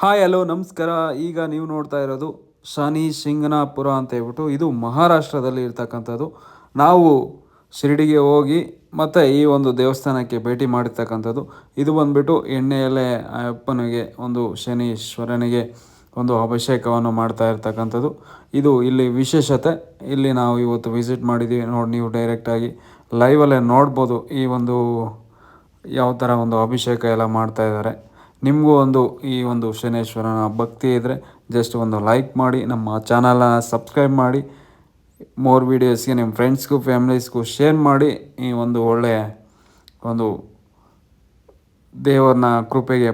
Hi hello ನಮಸ್ಕಾರ. ಈಗ ನೀವು ನೋಡ್ತಾ ಇರೋದು ಶನಿ ಶಿಂಗನಾಪುರ ಅಂತ ಹೇಳ್ಬಿಟ್ಟು, ಇದು ಮಹಾರಾಷ್ಟ್ರದಲ್ಲಿ ಇರ್ತಕ್ಕಂಥದ್ದು. ನಾವು ಶಿರಡಿಗೆ ಹೋಗಿ ಮತ್ತು ಈ ಒಂದು ದೇವಸ್ಥಾನಕ್ಕೆ ಭೇಟಿ ಮಾಡಿರ್ತಕ್ಕಂಥದ್ದು. ಇದು ಬಂದುಬಿಟ್ಟು ಎಣ್ಣೆಯಲ್ಲೇ ಅಪ್ಪನಿಗೆ ಒಂದು ಶನೀಶ್ವರನಿಗೆ ಒಂದು ಅಭಿಷೇಕವನ್ನು ಮಾಡ್ತಾ ಇರ್ತಕ್ಕಂಥದ್ದು. ಇದು ಇಲ್ಲಿ ವಿಶೇಷತೆ. ಇಲ್ಲಿ ನಾವು ಇವತ್ತು ವಿಸಿಟ್ ಮಾಡಿದ್ದೀವಿ ನೋಡಿ, ನೀವು ಡೈರೆಕ್ಟಾಗಿ ಲೈವಲ್ಲೇ ನೋಡ್ಬೋದು ಈ ಒಂದು ಯಾವ ಥರ ಒಂದು ಅಭಿಷೇಕ ಎಲ್ಲ ಮಾಡ್ತಾಯಿದ್ದಾರೆ. ನಿಮಗೂ ಈ ಒಂದು ಶನೇಶ್ವರನ ಭಕ್ತಿ ಇದ್ದರೆ ಜಸ್ಟ್ ಒಂದು ಲೈಕ್ ಮಾಡಿ, ನಮ್ಮ ಚಾನಲ್ನ ಸಬ್ಸ್ಕ್ರೈಬ್ ಮಾಡಿ, ಮೋರ್ ವೀಡಿಯೋಸ್ಗೆ ನಿಮ್ಮ ಫ್ರೆಂಡ್ಸ್ಗೂ ಫ್ಯಾಮಿಲೀಸ್ಗೂ ಶೇರ್ ಮಾಡಿ. ಈ ಒಂದು ಒಳ್ಳೆಯ ಒಂದು ದೇವರನ್ನ ಕೃಪೆಗೆ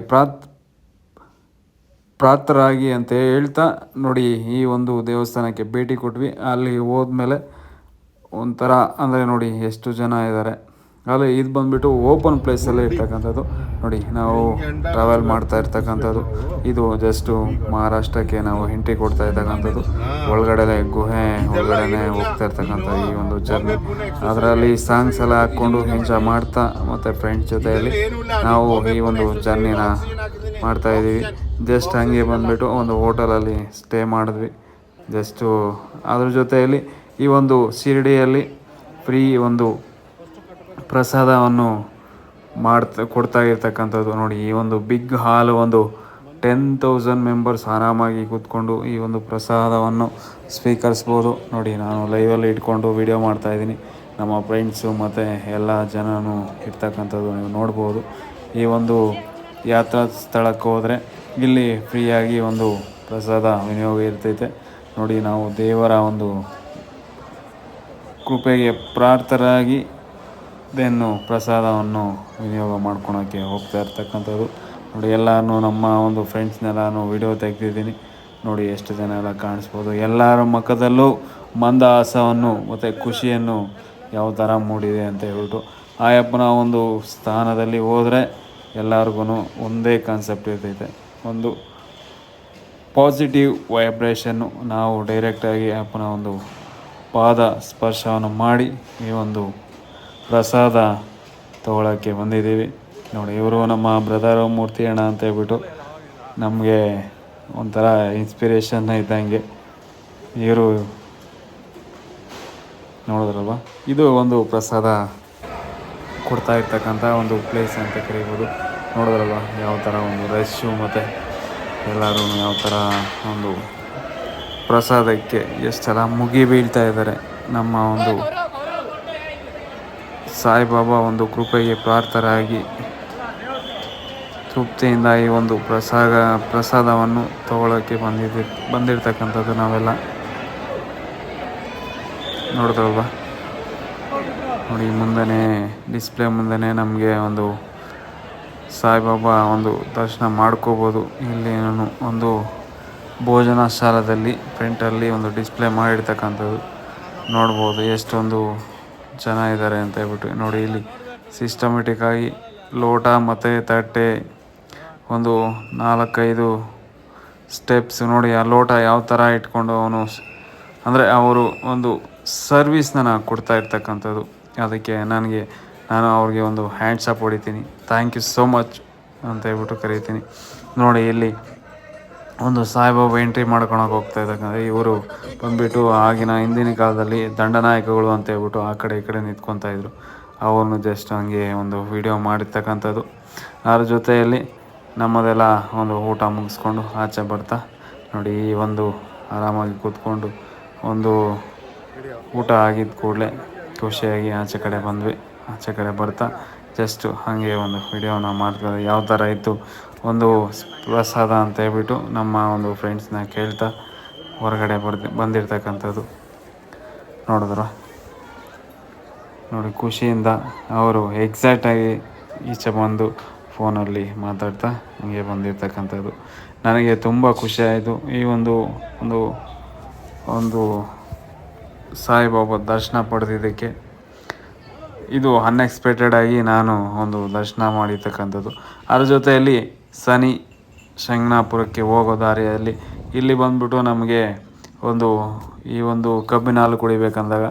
ಪ್ರಾಪ್ತರಾಗಿ ಅಂತ ಹೇಳ್ತಾ ನೋಡಿ, ಈ ಒಂದು ದೇವಸ್ಥಾನಕ್ಕೆ ಭೇಟಿ ಕೊಟ್ವಿ. ಅಲ್ಲಿ ಹೋದ್ಮೇಲೆ ಒಂಥರ ಅಂದರೆ ನೋಡಿ ಎಷ್ಟು ಜನ ಇದ್ದಾರೆ ಅಲ್ಲಿ. ಇದು ಬಂದುಬಿಟ್ಟು ಓಪನ್ ಪ್ಲೇಸಲ್ಲೇ ಇರ್ತಕ್ಕಂಥದ್ದು. ನೋಡಿ ನಾವು ಟ್ರಾವೆಲ್ ಮಾಡ್ತಾ ಇರ್ತಕ್ಕಂಥದ್ದು. ಇದು ಜಸ್ಟು ಮಹಾರಾಷ್ಟ್ರಕ್ಕೆ ನಾವು ಎಂಟ್ರಿ ಕೊಡ್ತಾ ಇರ್ತಕ್ಕಂಥದ್ದು. ಒಳಗಡೆ ಗುಹೆ ಒಳಗಡೆ ಹೋಗ್ತಾ ಇರ್ತಕ್ಕಂಥ ಈ ಒಂದು ಜರ್ನಿ. ಅದರಲ್ಲಿ ಸಾಂಗ್ಸ್ ಎಲ್ಲ ಹಾಕ್ಕೊಂಡು ಎಂಜಾಯ್ ಮಾಡ್ತಾ ಮತ್ತು ಫ್ರೆಂಡ್ಸ್ ಜೊತೆಯಲ್ಲಿ ನಾವು ಈ ಒಂದು ಜರ್ನಿನ ಮಾಡ್ತಾಯಿದ್ದೀವಿ. ಜಸ್ಟ್ ಹಂಗೆ ಬಂದುಬಿಟ್ಟು ಒಂದು ಹೋಟೆಲಲ್ಲಿ ಸ್ಟೇ ಮಾಡಿದ್ವಿ. ಜಸ್ಟು ಅದ್ರ ಜೊತೆಯಲ್ಲಿ ಈ ಒಂದು ಶಿರಡಿಯಲ್ಲಿ ಫ್ರೀ ಒಂದು ಪ್ರಸಾದವನ್ನು ಕೊಡ್ತಾ ಇರ್ತಕ್ಕಂಥದ್ದು. ನೋಡಿ ಈ ಒಂದು ಬಿಗ್ ಹಾಲ್, ಒಂದು 10,000 ಮೆಂಬರ್ಸ್ ಆರಾಮಾಗಿ ಕೂತ್ಕೊಂಡು ಈ ಒಂದು ಪ್ರಸಾದವನ್ನು ಸ್ವೀಕರಿಸ್ಬೋದು. ನೋಡಿ ನಾನು ಲೈವಲ್ಲಿ ಇಟ್ಕೊಂಡು ವಿಡಿಯೋ ಮಾಡ್ತಾಯಿದ್ದೀನಿ. ನಮ್ಮ ಫ್ರೆಂಡ್ಸು ಮತ್ತು ಎಲ್ಲ ಜನನೂ ಇರ್ತಕ್ಕಂಥದ್ದು ನೀವು ನೋಡ್ಬೋದು. ಈ ಒಂದು ಯಾತ್ರಾ ಸ್ಥಳಕ್ಕೆ ಹೋದರೆ ಇಲ್ಲಿ ಫ್ರೀಯಾಗಿ ಒಂದು ಪ್ರಸಾದ ವಿನಿಯೋಗ ಇರ್ತೈತೆ. ನೋಡಿ ನಾವು ದೇವರ ಒಂದು ಕೃಪೆಗೆ ಪ್ರಾರ್ಥರಾಗಿ ದೆನ್ನು ಪ್ರಸಾದವನ್ನು ವಿನಿಯೋಗ ಮಾಡ್ಕೊಳೋಕ್ಕೆ ಹೋಗ್ತಾ ಇರ್ತಕ್ಕಂಥದ್ದು. ನೋಡಿ ಎಲ್ಲರೂ ನಮ್ಮ ಒಂದು ಫ್ರೆಂಡ್ಸ್ನೆಲ್ಲನೂ ವಿಡಿಯೋ ತೆಗೆದಿದ್ದೀನಿ. ನೋಡಿ ಎಷ್ಟು ಜನ ಎಲ್ಲ ಕಾಣಿಸ್ಬೋದು. ಎಲ್ಲರ ಮುಖದಲ್ಲೂ ಮಂದಹಾಸವನ್ನು ಮತ್ತು ಖುಷಿಯನ್ನು ಯಾವ ಥರ ಮೂಡಿದೆ ಅಂತ ಹೇಳ್ಬಿಟ್ಟು, ಆಯಪ್ಪನ ಒಂದು ಸ್ಥಾನದಲ್ಲಿ ಹೋದರೆ ಎಲ್ಲರಿಗೂ ಒಂದೇ ಕಾನ್ಸೆಪ್ಟ್ ಇರ್ತೈತೆ, ಒಂದು ಪಾಸಿಟಿವ್ ವೈಬ್ರೇಷನ್ನು. ನಾವು ಡೈರೆಕ್ಟಾಗಿ ಅಪ್ಪನ ಒಂದು ಪಾದ ಸ್ಪರ್ಶವನ್ನು ಮಾಡಿ ಈ ಒಂದು ಪ್ರಸಾದ ತೊಗೊಳಕ್ಕೆ ಬಂದಿದ್ದೀವಿ. ನೋಡಿ ಇವರು ನಮ್ಮ ಬ್ರದರ್ ಮೂರ್ತಿ ಅಣ್ಣ ಅಂತ ಹೇಳ್ಬಿಟ್ಟು ನಮಗೆ ಒಂಥರ ಇನ್ಸ್ಪಿರೇಷನ್ ಇದ್ದಂಗೆ. ಇವರು ನೋಡಿದ್ರಲ್ವ, ಇದು ಒಂದು ಪ್ರಸಾದ ಕೊಡ್ತಾ ಇರ್ತಕ್ಕಂಥ ಒಂದು ಪ್ಲೇಸ್ ಅಂತ ಕರಿಬೋದು. ನೋಡಿದ್ರಲ್ವ ಯಾವ ಥರ ಒಂದು ರಶ್ಶು ಮತ್ತು ಎಲ್ಲರೂ ಯಾವ ಥರ ಒಂದು ಪ್ರಸಾದಕ್ಕೆ ಎಷ್ಟೆಲ್ಲ ಮುಗಿ ಬೀಳ್ತಾ ಇದ್ದಾರೆ. ನಮ್ಮ ಒಂದು ಸಾಯಿಬಾಬಾ ಒಂದು ಕೃಪೆಗೆ ಪ್ರಾರ್ಥರಾಗಿ ತೃಪ್ತಿಯಿಂದ ಈ ಒಂದು ಪ್ರಸಾದವನ್ನು ತಗೊಳ್ಳೋಕ್ಕೆ ಬಂದಿರ್ತಕ್ಕಂಥದ್ದು ನಾವೆಲ್ಲ. ನೋಡಿದ್ರಲ್ವ, ನೋಡಿ ಮುಂದೆ ಡಿಸ್ಪ್ಲೇ ಮುಂದೆ ನಮಗೆ ಒಂದು ಸಾಯಿಬಾಬಾ ಒಂದು ದರ್ಶನ ಮಾಡ್ಕೋಬೋದು. ಇಲ್ಲಿ ನಾನು ಒಂದು ಭೋಜನ ಶಾಲದಲ್ಲಿ ಫ್ರಂಟಲ್ಲಿ ಒಂದು ಡಿಸ್ಪ್ಲೇ ಮಾಡಿರ್ತಕ್ಕಂಥದ್ದು ನೋಡ್ಬೋದು ಎಷ್ಟೊಂದು ಜನ ಇದ್ದಾರೆ ಅಂತ ಹೇಳ್ಬಿಟ್ಟು. ನೋಡಿ ಇಲ್ಲಿ ಸಿಸ್ಟಮೆಟಿಕ್ಕಾಗಿ ಲೋಟ ಮತ್ತು ತಟ್ಟೆ, ಒಂದು 4-5 ಸ್ಟೆಪ್ಸ್. ನೋಡಿ ಆ ಲೋಟ ಯಾವ ಥರ ಇಟ್ಕೊಂಡು ಅವನು ಅಂದರೆ ಅವರು ಒಂದು ಸರ್ವಿಸ್ನ ಕೊಡ್ತಾ ಇರ್ತಕ್ಕಂಥದ್ದು. ಅದಕ್ಕೆ ನಾನು ಅವ್ರಿಗೆ ಒಂದು ಹ್ಯಾಂಡ್ಸಪ್ ಹೊಡಿತೀನಿ, ಥ್ಯಾಂಕ್ ಯು ಸೋ ಮಚ್ ಅಂತ ಹೇಳ್ಬಿಟ್ಟು ಕರೀತೀನಿ. ನೋಡಿ ಇಲ್ಲಿ ಒಂದು ಸಾಯಿಬಾಬಾ ಎಂಟ್ರಿ ಮಾಡ್ಕೊಳಕ್ಕೆ ಹೋಗ್ತಾ ಇದ್ದಕ್ಕಂದ್ರೆ ಇವರು ಬಂದುಬಿಟ್ಟು ಆಗಿನ ಹಿಂದಿನ ಕಾಲದಲ್ಲಿ ದಂಡನಾಯಕಗಳು ಅಂತ ಹೇಳ್ಬಿಟ್ಟು ಆ ಕಡೆ ಈ ಕಡೆ ನಿಂತ್ಕೊತಾಯಿದ್ರು. ಅವನು ಜಸ್ಟ್ ಹಂಗೆ ಒಂದು ವಿಡಿಯೋ ಮಾಡಿರ್ತಕ್ಕಂಥದ್ದು. ಅದ್ರ ಜೊತೆಯಲ್ಲಿ ನಮ್ಮದೆಲ್ಲ ಒಂದು ಊಟ ಮುಗಿಸ್ಕೊಂಡು ಆಚೆ ಬರ್ತಾ ನೋಡಿ ಈ ಒಂದು ಆರಾಮಾಗಿ ಕೂತ್ಕೊಂಡು ಒಂದು ಊಟ ಆಗಿದ್ದ ಕೂಡಲೇ ಖುಷಿಯಾಗಿ ಆಚೆ ಕಡೆ ಬಂದ್ವಿ. ಆಚೆ ಕಡೆ ಬರ್ತಾ ಜಸ್ಟು ಹಾಗೆ ಒಂದು ವಿಡಿಯೋನ ಮಾಡ್ತಾರೆ. ಯಾವ ಥರ ಇತ್ತು ಒಂದು ಪ್ರಸಾದ ಅಂತ ಹೇಳ್ಬಿಟ್ಟು ನಮ್ಮ ಒಂದು ಫ್ರೆಂಡ್ಸ್ನ ಕೇಳ್ತಾ ಹೊರಗಡೆ ಬಂದಿರ್ತಕ್ಕಂಥದ್ದು. ನೋಡಿ ಖುಷಿಯಿಂದ ಅವರು ಎಕ್ಸಾಕ್ಟಾಗಿ ಈಚೆ ಬಂದು ಫೋನಲ್ಲಿ ಮಾತಾಡ್ತಾ ಹಂಗೆ ಬಂದಿರ್ತಕ್ಕಂಥದ್ದು. ನನಗೆ ತುಂಬ ಖುಷಿಯಾಯಿತು ಈ ಒಂದು ಒಂದು ಒಂದು ಸಾಯಿಬಾಬಾ ದರ್ಶನ ಪಡೆದಿದ್ದಕ್ಕೆ. ಇದು ಅನ್ಎಕ್ಸ್ಪೆಕ್ಟೆಡಾಗಿ ನಾನು ಒಂದು ದರ್ಶನ ಮಾಡಿರ್ತಕ್ಕಂಥದ್ದು. ಅದ್ರ ಜೊತೆಯಲ್ಲಿ ಶನಿ ಶಿಂಗನಾಪುರಕ್ಕೆ ಹೋಗೋ ದಾರಿಯಲ್ಲಿ ಇಲ್ಲಿ ಬಂದುಬಿಟ್ಟು ನಮಗೆ ಈ ಒಂದು ಕಬ್ಬಿನ ಹಾಲು ಕುಡಿಬೇಕಂದಾಗ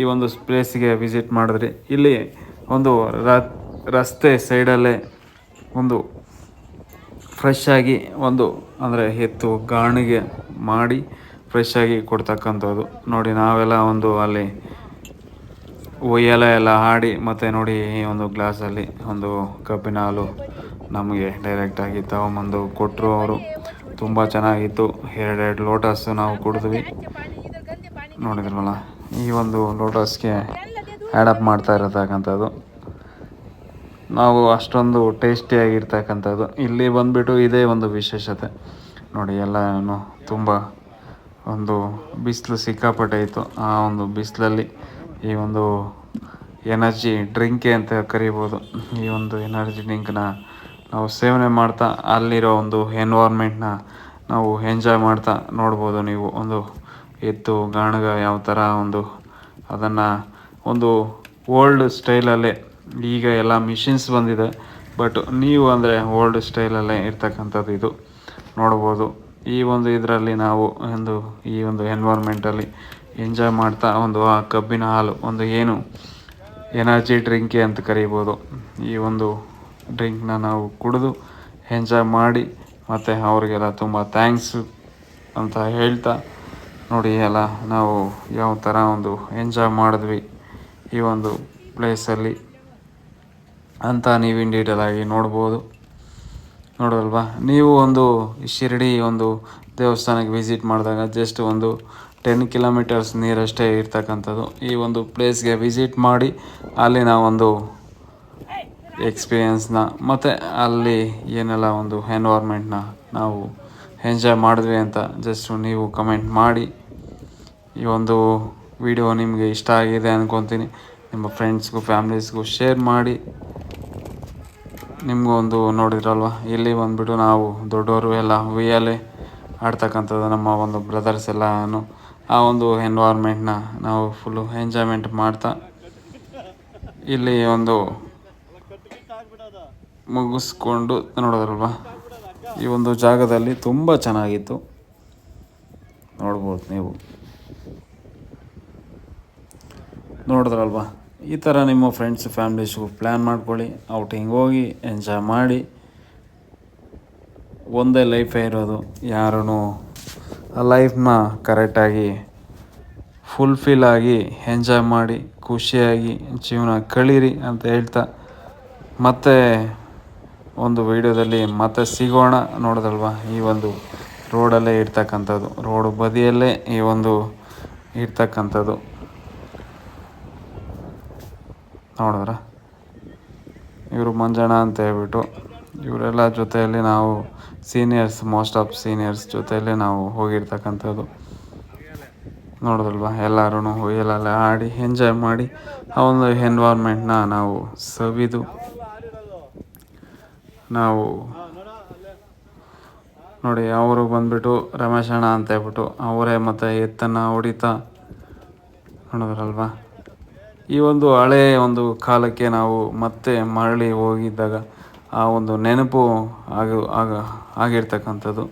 ಈ ಒಂದು ಪ್ಲೇಸಿಗೆ ವಿಸಿಟ್ ಮಾಡಿದ್ರಿ. ಇಲ್ಲಿ ಒಂದು ರಸ್ತೆ ಸೈಡಲ್ಲೇ ಒಂದು ಫ್ರೆಶ್ ಆಗಿ ಒಂದು ಅಂದರೆ ಎತ್ತು ಗಾಣಿಗೆ ಮಾಡಿ ಫ್ರೆಶ್ ಆಗಿ ಕೊಡ್ತಕ್ಕಂಥದ್ದು. ನೋಡಿ ನಾವೆಲ್ಲ ಒಂದು ಅಲ್ಲಿ ಎಲ್ಲ ಆಡಿ ಮತ್ತು ನೋಡಿ ಈ ಒಂದು ಗ್ಲಾಸಲ್ಲಿ ಒಂದು ಕಬ್ಬಿನ ಹಾಲು ನಮಗೆ ಡೈರೆಕ್ಟಾಗಿ ತಗೊಂಬಂದು ಕೊಟ್ಟರು ಅವರು. ತುಂಬ ಚೆನ್ನಾಗಿತ್ತು. 2 ಲೋಟಸ್ ನಾವು ಕುಡಿದ್ವಿ. ನೋಡಿದ್ರಲ್ಲ, ಈ ಒಂದು ಲೋಟಸ್ಗೆ ಆ್ಯಡಪ್ ಮಾಡ್ತಾ ಇರತಕ್ಕಂಥದ್ದು. ನಾವು ಅಷ್ಟೊಂದು ಟೇಸ್ಟಿಯಾಗಿರ್ತಕ್ಕಂಥದ್ದು ಇಲ್ಲಿ ಬಂದುಬಿಟ್ಟು ಇದೇ ಒಂದು ವಿಶೇಷತೆ. ನೋಡಿ ಎಲ್ಲನೂ ತುಂಬ ಒಂದು ಬಿಸಿಲು ಸಿಕ್ಕಾಪಟ್ಟೆ ಇತ್ತು. ಆ ಒಂದು ಬಿಸಿಲಲ್ಲಿ ಈ ಒಂದು ಎನರ್ಜಿ ಡ್ರಿಂಕೆ ಅಂತ ಕರಿಬೋದು. ಈ ಒಂದು ಎನರ್ಜಿ ಡ್ರಿಂಕ್ನ ನಾವು ಸೇವನೆ ಮಾಡ್ತಾ ಅಲ್ಲಿರೋ ಒಂದು ಎನ್ವೈರ್ಮೆಂಟ್ನ ನಾವು ಎಂಜಾಯ್ ಮಾಡ್ತಾ ನೋಡ್ಬೋದು. ನೀವು ಒಂದು ಎತ್ತು ಗಾಣಗ ಯಾವ ಥರ ಒಂದು ಅದನ್ನು ಒಂದು ಓಲ್ಡ್ ಸ್ಟೈಲಲ್ಲೇ, ಈಗ ಎಲ್ಲ ಮಿಷಿನ್ಸ್ ಬಂದಿದೆ, ಬಟ್ ನೀವು ಅಂದರೆ ಓಲ್ಡ್ ಸ್ಟೈಲಲ್ಲೇ ಇರ್ತಕ್ಕಂಥದ್ದು ಇದು ನೋಡ್ಬೋದು. ಈ ಒಂದು ಇದರಲ್ಲಿ ನಾವು ಈ ಒಂದು ಎನ್ವೈರ್ಮೆಂಟಲ್ಲಿ ಎಂಜಾಯ್ ಮಾಡ್ತಾ ಒಂದು ಆ ಕಬ್ಬಿನ ಹಾಲು ಒಂದು ಏನು ಎನರ್ಜಿ ಡ್ರಿಂಕೆ ಅಂತ ಕರಿಬೋದು. ಈ ಒಂದು ಡ್ರಿಂಕ್ನ ನಾವು ಕುಡಿದು ಎಂಜಾಯ್ ಮಾಡಿ ಮತ್ತು ಅವರಿಗೆಲ್ಲ ತುಂಬ ಥ್ಯಾಂಕ್ಸ್ ಅಂತ ಹೇಳ್ತಾ ನೋಡಿ ಎಲ್ಲ ನಾವು ಯಾವ ಥರ ಒಂದು ಎಂಜಾಯ್ ಮಾಡಿದ್ವಿ ಈ ಒಂದು ಪ್ಲೇಸಲ್ಲಿ ಅಂತ ನೀವು ಇನ್ ಡೀಟೇಲಾಗಿ ನೋಡ್ಬೋದು. ನೋಡೋಲ್ವಾ, ನೀವು ಒಂದು ಶಿರಡಿ ಒಂದು ದೇವಸ್ಥಾನಕ್ಕೆ ವಿಸಿಟ್ ಮಾಡಿದಾಗ ಜಸ್ಟ್ ಒಂದು 10 ಕಿಲೋಮೀಟರ್ಸ್ ನೀರಷ್ಟೇ ಇರ್ತಕ್ಕಂಥದ್ದು. ಈ ಒಂದು ಪ್ಲೇಸ್ಗೆ ವಿಸಿಟ್ ಮಾಡಿ ಅಲ್ಲಿ ನಾವೊಂದು ಎಕ್ಸ್ಪೀರಿಯೆನ್ಸ್ನ ಮತ್ತು ಅಲ್ಲಿ ಏನೆಲ್ಲ ಒಂದು ಎನ್ವೈರ್ಮೆಂಟ್ನ ನಾವು ಎಂಜಾಯ್ ಮಾಡಿದ್ವಿ ಅಂತ ಜಸ್ಟು ನೀವು ಕಮೆಂಟ್ ಮಾಡಿ. ಈ ಒಂದು ವಿಡಿಯೋ ನಿಮಗೆ ಇಷ್ಟ ಆಗಿದೆ ಅಂದ್ಕೊತೀನಿ. ನಿಮ್ಮ ಫ್ರೆಂಡ್ಸ್ಗೂ ಫ್ಯಾಮ್ಲೀಸ್ಗೂ ಶೇರ್ ಮಾಡಿ. ನಿಮಗೂ ಒಂದು ನೋಡಿದ್ರಲ್ವ, ಇಲ್ಲಿ ಬಂದುಬಿಟ್ಟು ನಾವು ದೊಡ್ಡವರು ಎಲ್ಲ ಉಯ್ಯಾಲೆ ಆಡ್ತಕ್ಕಂಥದ್ದು. ನಮ್ಮ ಒಂದು ಬ್ರದರ್ಸ್ ಎಲ್ಲನೂ ಆ ಒಂದು ಎನ್ವೈರ್ಮೆಂಟ್ನ ನಾವು ಫುಲ್ಲು ಎಂಜಾಯ್ಮೆಂಟ್ ಮಾಡ್ತಾ ಇಲ್ಲಿ ಒಂದು ಮುಗಿಸ್ಕೊಂಡು ನೋಡೋದ್ರಲ್ವ. ಈ ಒಂದು ಜಾಗದಲ್ಲಿ ತುಂಬ ಚೆನ್ನಾಗಿತ್ತು, ನೋಡ್ಬೋದು ನೀವು. ನೋಡಿದ್ರಲ್ವ, ಈ ಥರ ನಿಮ್ಮ ಫ್ರೆಂಡ್ಸ್ ಫ್ಯಾಮ್ಲೀಸ್ಗೂ ಪ್ಲ್ಯಾನ್ ಮಾಡ್ಕೊಳ್ಳಿ, ಔಟಿಂಗ್ ಹೋಗಿ ಎಂಜಾಯ್ ಮಾಡಿ. ಒಂದೇ ಲೈಫೇ ಇರೋದು, ಯಾರೂ ಆ ಲೈಫ್ನ ಕರೆಕ್ಟಾಗಿ ಫುಲ್ಫಿಲ್ ಆಗಿ ಎಂಜಾಯ್ ಮಾಡಿ ಖುಷಿಯಾಗಿ ಜೀವನ ಕಳೀರಿ ಅಂತ ಹೇಳ್ತಾ ಮತ್ತೆ ಒಂದು ವಿಡಿಯೋದಲ್ಲಿ ಮತ್ತೆ ಸಿಗೋಣ. ನೋಡೋದಲ್ವ, ಈ ಒಂದು ರೋಡಲ್ಲೇ ಇರ್ತಕ್ಕಂಥದ್ದು, ರೋಡು ಬದಿಯಲ್ಲೇ ಈ ಒಂದು ಇರ್ತಕ್ಕಂಥದ್ದು ನೋಡಿದ್ರ. ಇವರು ಮಂಜಣ್ಣ ಅಂತ ಹೇಳ್ಬಿಟ್ಟು ಇವರೆಲ್ಲ ಜೊತೆಯಲ್ಲಿ ನಾವು ಸೀನಿಯರ್ಸ್, ಮೋಸ್ಟ್ ಆಫ್ ಸೀನಿಯರ್ಸ್ ಜೊತೆಯಲ್ಲೇ ನಾವು ಹೋಗಿರ್ತಕ್ಕಂಥದ್ದು. ನೋಡೋದಲ್ವ, ಎಲ್ಲರೂ ಉಯ್ಯಲೆಲ್ಲ ಆಡಿ ಎಂಜಾಯ್ ಮಾಡಿ ಆ ಒಂದು ಎನ್ವೈರ್ಮೆಂಟ್ನ ನಾವು ಸವಿದು ನಾವು ನೋಡಿ. ಅವರು ಬಂದುಬಿಟ್ಟು ರಮೇಶಣ್ಣ ಅಂತ ಹೇಳ್ಬಿಟ್ಟು ಅವರೇ ಮತ್ತು ಎತ್ತನ್ನು ಹೊಡಿತಾ ನೋಡೋದ್ರಲ್ವ. ಈ ಒಂದು ಹಳೆಯ ಒಂದು ಕಾಲಕ್ಕೆ ನಾವು ಮತ್ತೆ ಮರಳಿ ಹೋಗಿದ್ದಾಗ ಆ ಒಂದು ನೆನಪು ಆಗಿರ್ತಕ್ಕಂಥದ್ದು.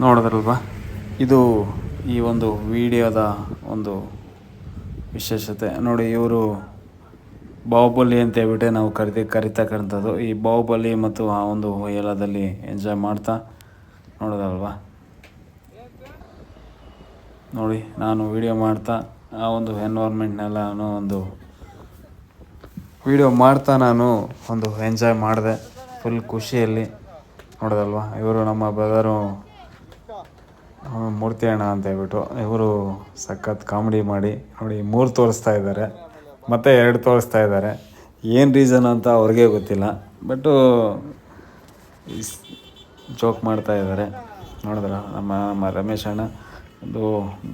ನೋಡಿದ್ರಲ್ವ, ಇದು ಈ ಒಂದು ವಿಡಿಯೋದ ಒಂದು ವಿಶೇಷತೆ. ನೋಡಿ, ಇವರು ಬಾಹುಬಲಿ ಅಂತ ಹೇಳ್ಬಿಟ್ಟೆ ನಾವು ಕರಿತಕ್ಕಂಥದ್ದು. ಈ ಬಾಹುಬಲಿ ಮತ್ತು ಆ ಒಂದು ಹೊಯ್ಯಲದಲ್ಲಿ ಎಂಜಾಯ್ ಮಾಡ್ತಾ ನೋಡೋದಲ್ವ. ನೋಡಿ, ನಾನು ವಿಡಿಯೋ ಮಾಡ್ತಾ ಆ ಒಂದು ಎನ್ವೈರ್ಮೆಂಟ್ನೆಲ್ಲ ಒಂದು ವಿಡಿಯೋ ಮಾಡ್ತಾ ನಾನು ಒಂದು ಎಂಜಾಯ್ ಮಾಡಿದೆ ಫುಲ್ ಖುಷಿಯಲ್ಲಿ. ನೋಡೋದಲ್ವ, ಇವರು ನಮ್ಮ ಬ್ರದರು ಮೂರ್ತಿ ಅಣ್ಣ ಅಂತ ಹೇಳ್ಬಿಟ್ಟು ಇವರು ಸಖತ್ ಕಾಮಿಡಿ ಮಾಡಿ ನೋಡಿ 3 ತೋರಿಸ್ತಾ ಇದ್ದಾರೆ, ಮತ್ತು 2 ತೋರಿಸ್ತಾ ಇದ್ದಾರೆ. ಏನು ರೀಸನ್ ಅಂತ ಅವ್ರಿಗೆ ಗೊತ್ತಿಲ್ಲ, ಬಟ್ಟು ಜೋಕ್ ಮಾಡ್ತಾ ಇದ್ದಾರೆ. ನೋಡಿದ್ರ, ನಮ್ಮ ರಮೇಶ್ ಅಣ್ಣ ಒಂದು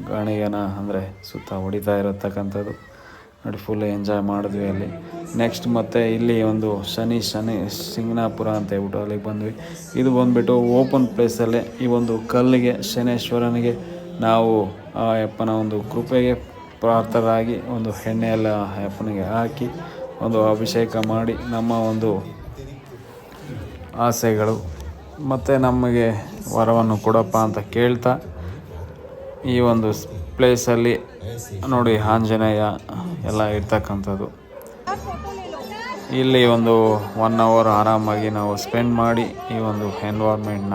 ಗಾಣಿಗೆನ ಅಂದರೆ ಸುತ್ತ ಹೊಡಿತಾ ಇರತಕ್ಕಂಥದ್ದು ನೋಡಿ. ಫುಲ್ ಎಂಜಾಯ್ ಮಾಡಿದ್ವಿ ಅಲ್ಲಿ. ನೆಕ್ಸ್ಟ್ ಮತ್ತೆ ಇಲ್ಲಿ ಒಂದು ಶನಿ ಸಿಂಗನಾಪುರ ಅಂತ ಹೇಳ್ಬಿಟ್ಟು ಅಲ್ಲಿಗೆ ಬಂದ್ವಿ. ಇದು ಬಂದುಬಿಟ್ಟು ಓಪನ್ ಪ್ಲೇಸಲ್ಲೇ ಈ ಒಂದು ಕಲ್ಲಿಗೆ ಶನೇಶ್ವರನಿಗೆ ನಾವು ಆ ಅಪ್ಪನ ಒಂದು ಕೃಪೆಗೆ ಪ್ರಾರ್ಥರಾಗಿ ಒಂದು ಎಣ್ಣೆ ಎಲ್ಲ ಅಪ್ಪನಿಗೆ ಹಾಕಿ ಒಂದು ಅಭಿಷೇಕ ಮಾಡಿ ನಮ್ಮ ಒಂದು ಆಸೆಗಳು ಮತ್ತು ನಮಗೆ ವರವನ್ನು ಕೊಡಪ್ಪ ಅಂತ ಕೇಳ್ತಾ ಈ ಒಂದು ಪ್ಲೇಸಲ್ಲಿ ನೋಡಿ ಆಂಜನೇಯ ಎಲ್ಲ ಇರ್ತಕ್ಕಂಥದ್ದು. ಇಲ್ಲಿ ಒಂದು 1 ಅವರ್ ಆರಾಮಾಗಿ ನಾವು ಸ್ಪೆಂಡ್ ಮಾಡಿ ಈ ಒಂದು ಎನ್ವೈರ್ಮೆಂಟ್ನ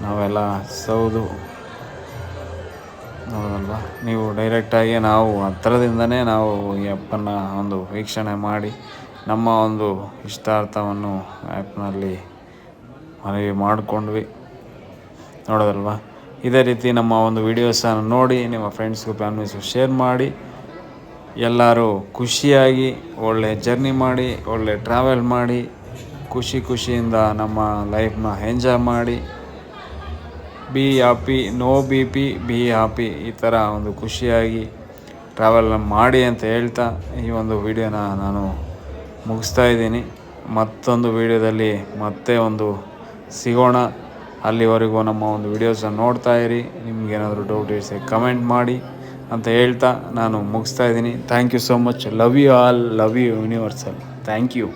ನಾವೆಲ್ಲ ಸೌದು ನೋಡೋದಲ್ವ. ನೀವು ಡೈರೆಕ್ಟಾಗಿ ನಾವು ಹತ್ತಿರದಿಂದನೇ ನಾವು ಈ ಆ್ಯಪನ್ನು ಒಂದು ವೀಕ್ಷಣೆ ಮಾಡಿ ನಮ್ಮ ಒಂದು ಇಷ್ಟಾರ್ಥವನ್ನು ಆ್ಯಪ್ನಲ್ಲಿ ಮನವಿ ಮಾಡಿಕೊಂಡ್ವಿ ನೋಡೋದಲ್ವ. ಇದೇ ರೀತಿ ನಮ್ಮ ಒಂದು ವೀಡಿಯೋಸನ್ನು ನೋಡಿ ನಿಮ್ಮ ಫ್ರೆಂಡ್ಸ್ಗೂ ಫ್ಯಾಮಿಲೀಸ್ಗೂ ಶೇರ್ ಮಾಡಿ. ಎಲ್ಲರೂ ಖುಷಿಯಾಗಿ ಒಳ್ಳೆ ಜರ್ನಿ ಮಾಡಿ, ಒಳ್ಳೆ ಟ್ರಾವೆಲ್ ಮಾಡಿ, ಖುಷಿಯಿಂದ ನಮ್ಮ ಲೈಫ್ನ ಎಂಜಾಯ್ ಮಾಡಿ. Be happy, no B P, be happy, ಈ ಥರ ಒಂದು ಖುಷಿಯಾಗಿ ಟ್ರಾವೆಲ್ ಮಾಡಿ ಅಂತ ಹೇಳ್ತಾ ಈ ಒಂದು ವಿಡಿಯೋನ ನಾನು ಮುಗಿಸ್ತಾ ಇದ್ದೀನಿ. ಮತ್ತೊಂದು ವಿಡಿಯೋದಲ್ಲಿ ಮತ್ತೆ ಒಂದು ಸಿಗೋಣ. ಅಲ್ಲಿವರೆಗೂ ನಮ್ಮ ಒಂದು ವಿಡಿಯೋಸನ್ನು ನೋಡ್ತಾ ಇರಿ. ನಿಮ್ಗೇನಾದರೂ ಡೌಟ್ ಇರಿಸಿ ಕಮೆಂಟ್ ಮಾಡಿ ಅಂತ ಹೇಳ್ತಾ ನಾನು ಮುಗಿಸ್ತಾ ಇದ್ದೀನಿ. Thank you so much. Love you all. Love you universal. Thank you.